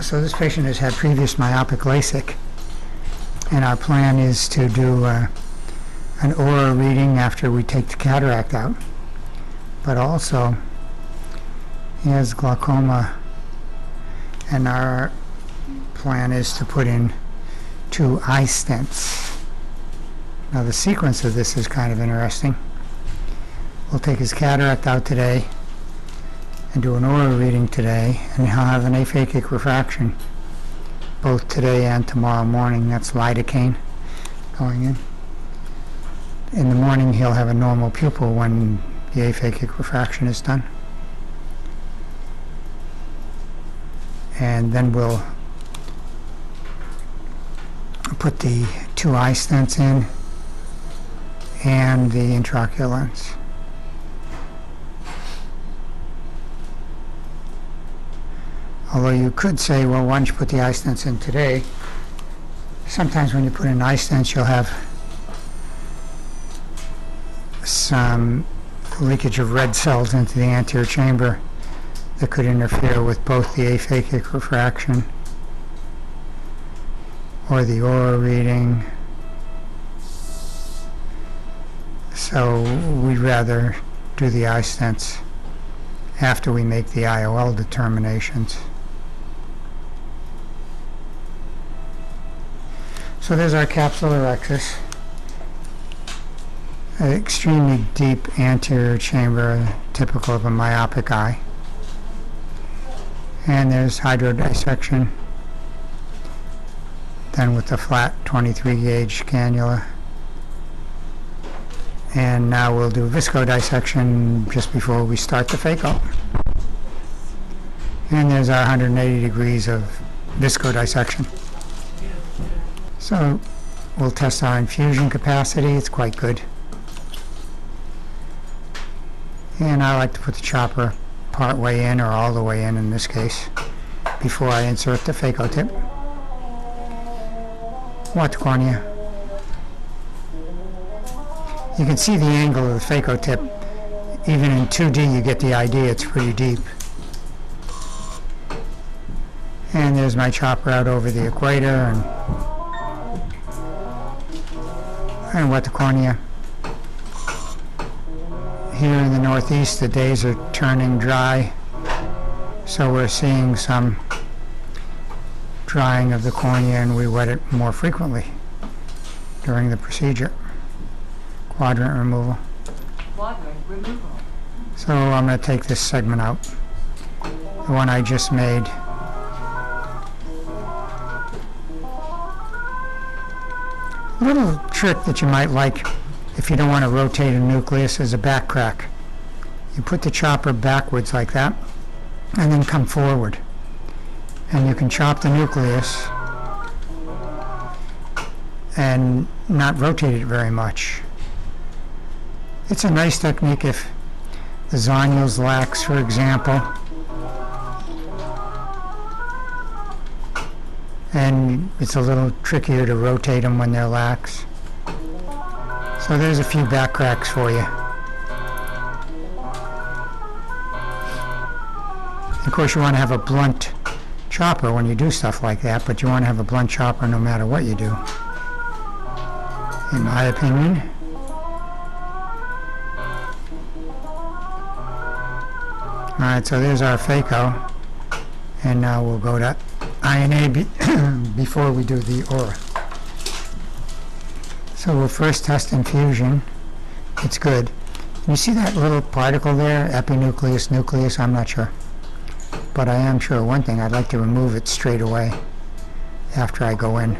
So this patient has had previous myopic LASIK, and our plan is to do an aura reading after we take the cataract out. But also, he has glaucoma, and our plan is to put in 2 eye stents. Now the sequence of this is kind of interesting. We'll take his cataract out today and do an aura reading today, and he'll have an aphakic refraction both today and tomorrow morning. That's lidocaine going in. In the morning he'll have a normal pupil when the aphakic refraction is done. And then we'll put the 2 eye stents in and the intraocular lens. Although you could say, well, why don't you put the eye stents in today? Sometimes when you put in eye stents, you'll have some leakage of red cells into the anterior chamber that could interfere with both the aphakic refraction or the aura reading. So we'd rather do the eye stents after we make the IOL determinations. So there's our capsular rexus, an extremely deep anterior chamber, typical of a myopic eye. And there's hydrodissection, done with the flat 23 gauge cannula. And now we'll do viscodissection just before we start the phaco. And there's our 180 degrees of viscodissection. So we'll test our infusion capacity. It's quite good. And I like to put the chopper part way in, or all the way in this case, before I insert the phaco tip. Watch cornea. You can see the angle of the phaco tip. Even in 2D you get the idea it's pretty deep. And there's my chopper out over the equator, and wet the cornea. Here in the northeast the days are turning dry, so we're seeing some drying of the cornea, and we wet it more frequently during the procedure. Quadrant removal. So I'm going to take this segment out, the one I just made. A little trick that you might like if you don't want to rotate a nucleus is a back crack. You put the chopper backwards like that and then come forward, and you can chop the nucleus and not rotate it very much. It's a nice technique if the zonules lax, for example, and it's a little trickier to rotate them when they're lax. So there's a few back cracks for you. Of course you want to have a blunt chopper when you do stuff like that, but you want to have a blunt chopper no matter what you do, in my opinion. Alright, so there's our phaco, and now we'll go to INA before we do the aura. So we'll first test infusion. It's good. You see that little particle there, epinucleus, nucleus? I'm not sure. But I am sure one thing, I'd like to remove it straight away after I go in.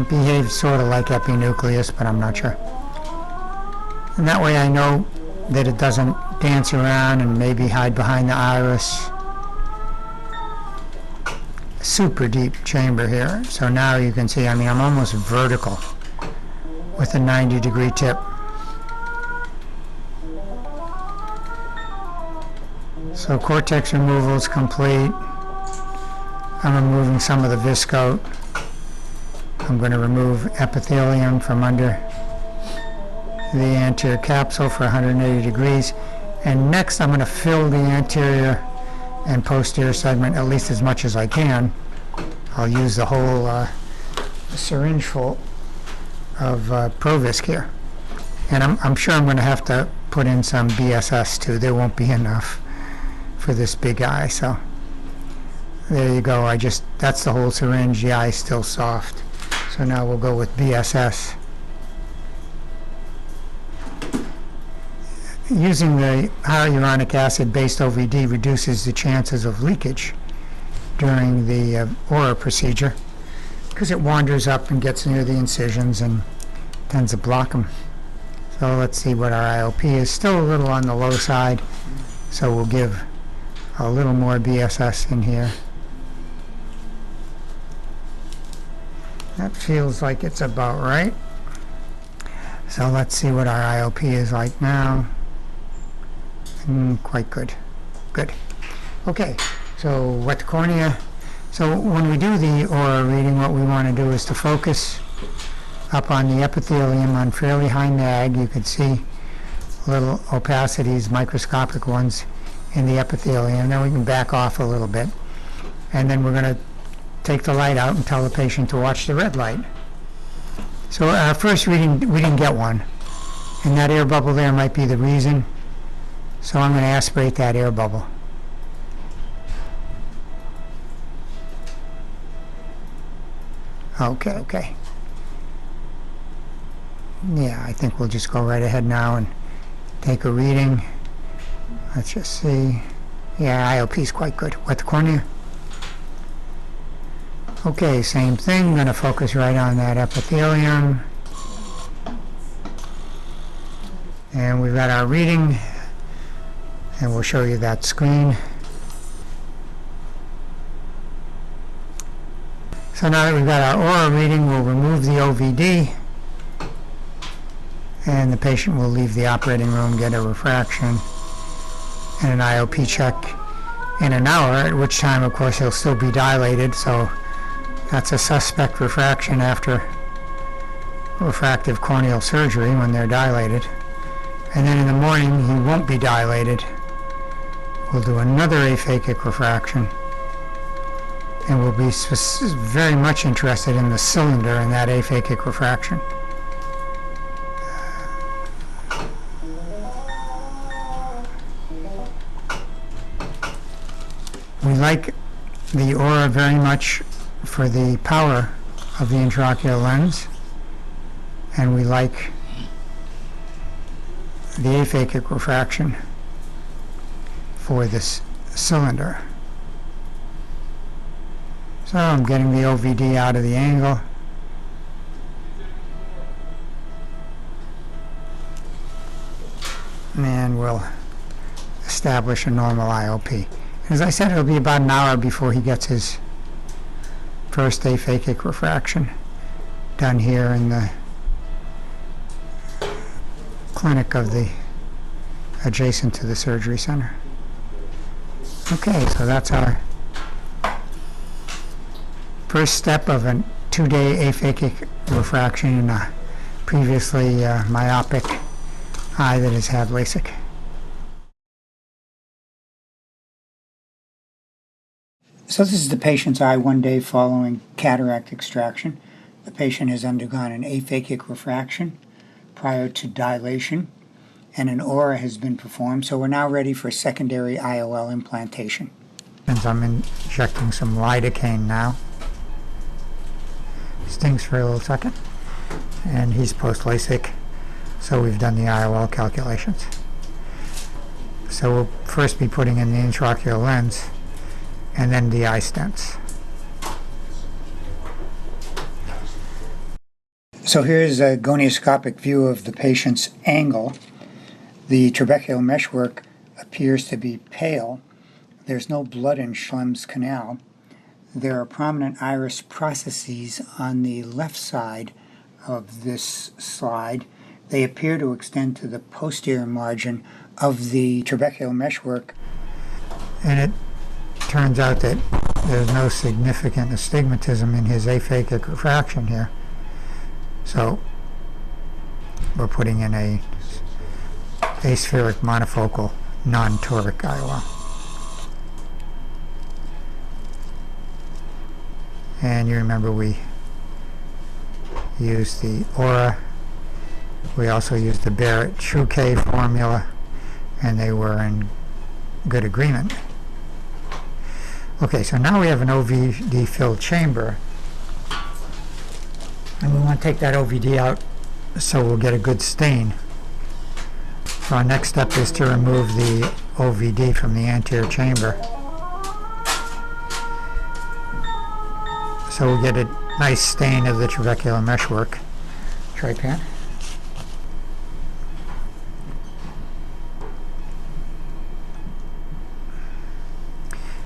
Behaves sort of like epinucleus, but I'm not sure. And that way I know that it doesn't dance around and maybe hide behind the iris. Super deep chamber here. So now you can see, I mean, I'm almost vertical with a 90-degree tip. So cortex removal is complete. I'm removing some of the viscote. I'm going to remove epithelium from under the anterior capsule for 180 degrees. And next I'm going to fill the anterior and posterior segment at least as much as I can. I'll use the whole syringe full of Provisc here. And I'm sure I'm going to have to put in some BSS too. There won't be enough for this big eye, so there you go. That's the whole syringe. The eye is still soft. So now we'll go with BSS. Using the hyaluronic acid-based OVD reduces the chances of leakage during the ORA procedure because it wanders up and gets near the incisions and tends to block them. So let's see what our IOP is. Still a little on the low side, so we'll give a little more BSS in here. That feels like it's about right. So let's see what our IOP is like now. Quite good. Good. Okay, so wet the cornea. So when we do the ORA reading, what we want to do is to focus up on the epithelium on fairly high nag. You can see little opacities, microscopic ones, in the epithelium. Then we can back off a little bit. And then we're going to take the light out and tell the patient to watch the red light. So our first reading, we didn't get one. And that air bubble there might be the reason. So I'm going to aspirate that air bubble. Okay. Yeah, I think we'll just go right ahead now and take a reading. Let's just see. Yeah, IOP is quite good. Wet the cornea. Okay, same thing. I'm going to focus right on that epithelium. And we've got our reading. And we'll show you that screen. So now that we've got our ORA reading, we'll remove the OVD. And the patient will leave the operating room, get a refraction and an IOP check in an hour, at which time, of course, he'll still be dilated. So that's a suspect refraction after refractive corneal surgery when they're dilated. And then in the morning, he won't be dilated. We'll do another aphakic refraction. And we'll be very much interested in the cylinder in that aphakic refraction. We like the ORA very much for the power of the intraocular lens, and we like the aphakic refraction for this cylinder. So I'm getting the OVD out of the angle. And we'll establish a normal IOP. As I said, it'll be about an hour before he gets his first aphakic refraction done here in the clinic of the adjacent to the surgery center. Okay, so that's our first step of a 2-day aphakic refraction in a previously myopic eye that has had LASIK. So this is the patient's eye 1 day following cataract extraction. The patient has undergone an aphakic refraction prior to dilation, and an ORA has been performed, so we're now ready for secondary IOL implantation. And I'm injecting some lidocaine now. Stings for a little second. And he's post-LASIK, so we've done the IOL calculations. So we'll first be putting in the intraocular lens and then the eye stents. So here's a gonioscopic view of the patient's angle. The trabecular meshwork appears to be pale. There's no blood in Schlem's canal. There are prominent iris processes on the left side of this slide. They appear to extend to the posterior margin of the trabecular meshwork. And it turns out that there's no significant astigmatism in his aphakic refraction here. So we're putting in a aspheric monofocal non-toric IOL. And you remember we used the Aura. We also used the Barrett True K formula, and they were in good agreement. Okay, so now we have an OVD filled chamber, and we want to take that OVD out so we'll get a good stain. So our next step is to remove the OVD from the anterior chamber, so we'll get a nice stain of the trabecular meshwork. Trypan.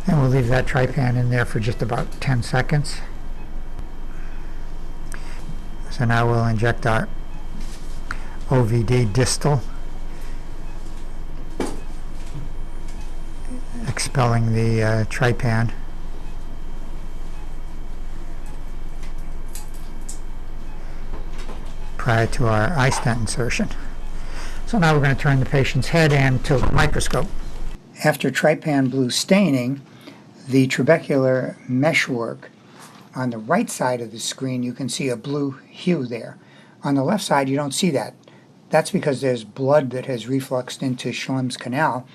And we'll leave that trypan in there for just about 10 seconds. So now we'll inject our OVD distal, expelling the trypan. Prior to our iStent insertion. So now we're going to turn the patient's head and tilt the microscope. After trypan blue staining, the trabecular meshwork on the right side of the screen, you can see a blue hue there. On the left side, you don't see that. That's because there's blood that has refluxed into Schlemm's canal.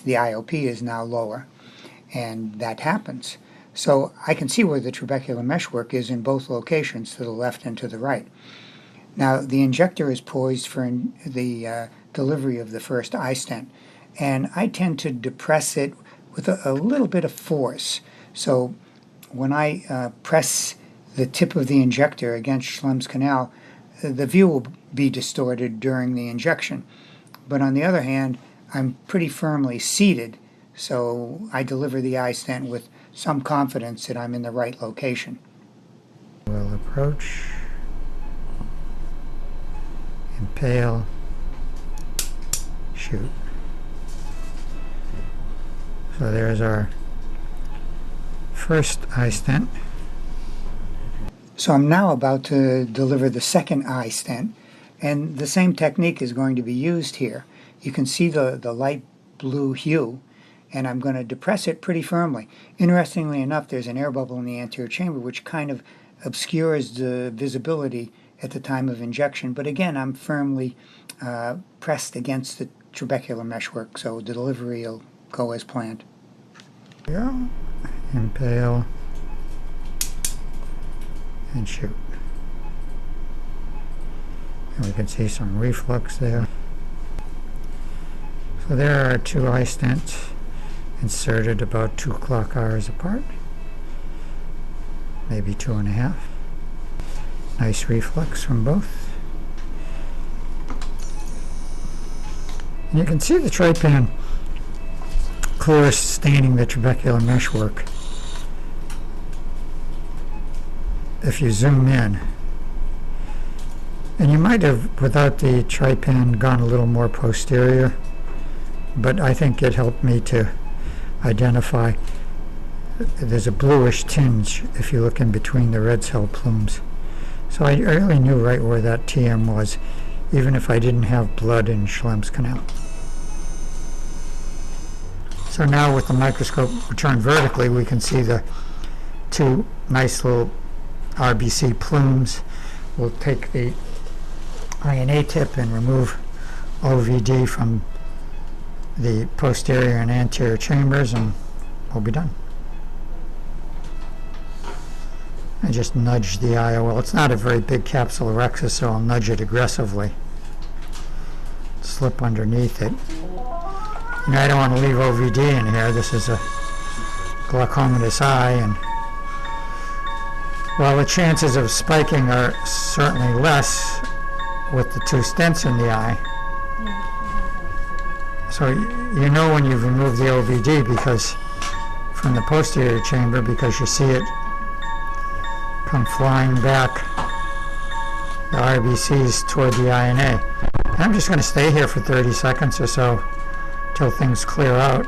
The IOP is now lower, and that happens. So I can see where the trabecular meshwork is in both locations, to the left and to the right. Now, the injector is poised for the delivery of the first iStent, and I tend to depress it with a little bit of force. So when I press the tip of the injector against Schlemm's canal, the view will be distorted during the injection. But on the other hand, I'm pretty firmly seated, so I deliver the iStent with some confidence that I'm in the right location. We'll approach, impale, shoot. So there's our first iStent. So I'm now about to deliver the second iStent, and the same technique is going to be used here. You can see the light blue hue, and I'm going to depress it pretty firmly. Interestingly enough, there's an air bubble in the anterior chamber which kind of obscures the visibility at the time of injection, but again, I'm firmly pressed against the trabecular meshwork, so the delivery will go as planned. Yeah. Impale and shoot. And we can see some reflux there. So there are two iStents inserted about 2 clock hours apart, maybe 2.5. Nice reflux from both. And you can see the trypan chlorus staining the trabecular meshwork if you zoom in. And you might have, without the trypan, gone a little more posterior, but I think it helped me to identify there's a bluish tinge if you look in between the red cell plumes. So I really knew right where that TM was, even if I didn't have blood in Schlemm's canal. So now with the microscope turned vertically, we can see the two nice little RBC plumes. We'll take the INA tip and remove OVD from the posterior and anterior chambers, and we'll be done. I just nudge the IOL. It's not a very big capsulorhexis, so I'll nudge it aggressively. Slip underneath it. You know, I don't want to leave OVD in here. This is a glaucomatous eye, and while the chances of spiking are certainly less with the 2 stents in the eye, so you know when you've removed the OVD because from the posterior chamber, because you see it come flying back, the RBCs toward the INA. And I'm just going to stay here for 30 seconds or so till things clear out.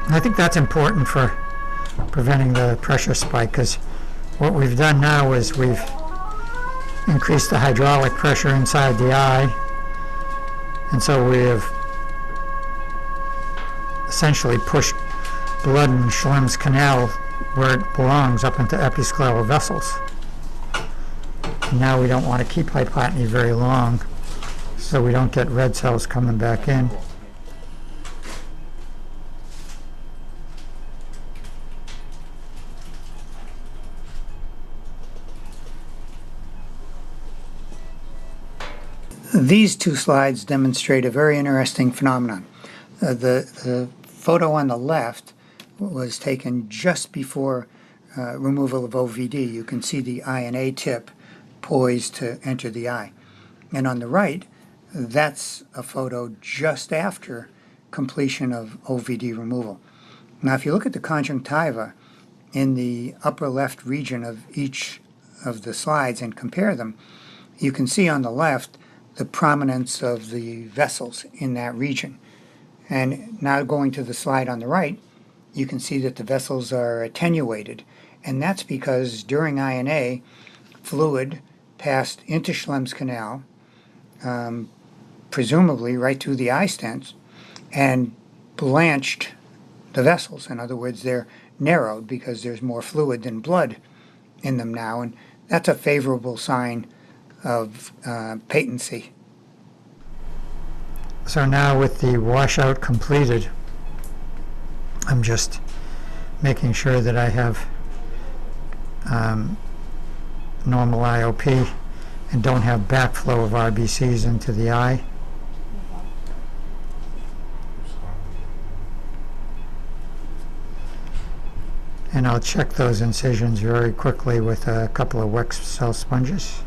And I think that's important for preventing the pressure spike, because what we've done now is we've increased the hydraulic pressure inside the eye, and so we have essentially pushed blood in Schlemm's canal where it belongs, up into episcleral vessels. And now we don't want to keep hypotony very long, so we don't get red cells coming back in. These two slides demonstrate a very interesting phenomenon. The photo on the left was taken just before removal of OVD. You can see the INA tip poised to enter the eye. And on the right, that's a photo just after completion of OVD removal. Now, if you look at the conjunctiva in the upper left region of each of the slides and compare them, you can see on the left the prominence of the vessels in that region. And now going to the slide on the right, you can see that the vessels are attenuated. And that's because during INA, fluid passed into Schlemm's canal, presumably right through the eye stents, and blanched the vessels. In other words, they're narrowed because there's more fluid than blood in them now, and that's a favorable sign of patency. So now with the washout completed, I'm just making sure that I have normal IOP and don't have backflow of RBCs into the eye. And I'll check those incisions very quickly with a couple of Wex cell sponges.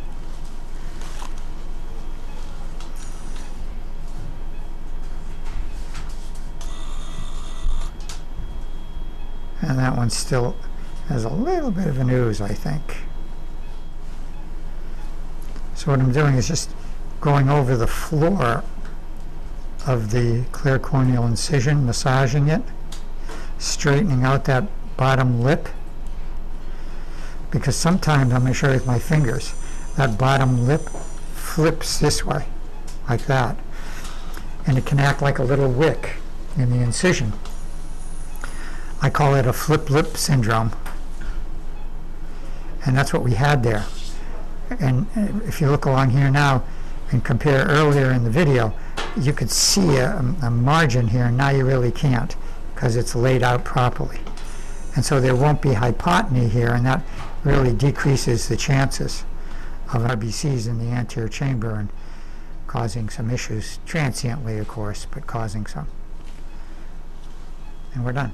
And that one still has a little bit of an ooze, I think. So what I'm doing is just going over the floor of the clear corneal incision, massaging it, straightening out that bottom lip, because sometimes, I'm going to show you with my fingers, that bottom lip flips this way, like that, and it can act like a little wick in the incision. I call it a flip lip syndrome, and that's what we had there. And if you look along here now and compare earlier in the video, you could see a margin here, and now you really can't because it's laid out properly. And so there won't be hypotony here, and that really decreases the chances of RBCs in the anterior chamber and causing some issues, transiently of course, but causing some. And we're done.